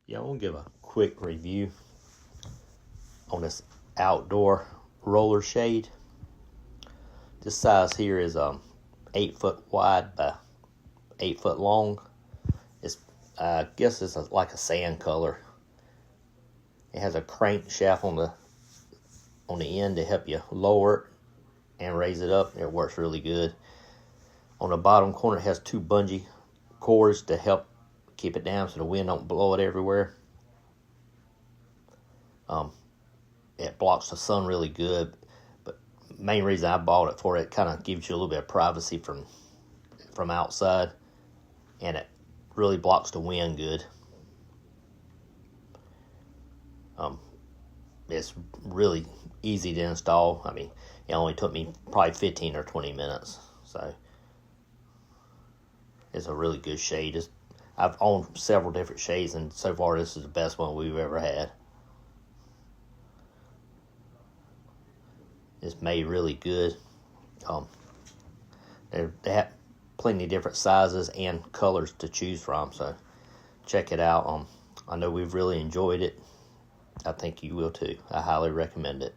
Yeah, I want to give a quick review on this outdoor roller shade. This size here is 8 foot wide by 8 foot long. It's I guess it's like a sand color. It has a crankshaft on the end to help you lower it and raise it up. It works really good. On the bottom corner, it has two bungee cords to help keep it down so the wind don't blow it everywhere. It blocks the sun really good, but main reason I bought it for, it kind of gives you a little bit of privacy from outside, and it really blocks the wind good. It's really easy to install. I mean, it only took me probably 15 or 20 minutes, so it's a really good shade. I've owned several different shades, and so far this is the best one we've ever had. It's made really good. They have plenty of different sizes and colors to choose from, so check it out. I know we've really enjoyed it. I think you will too. I highly recommend it.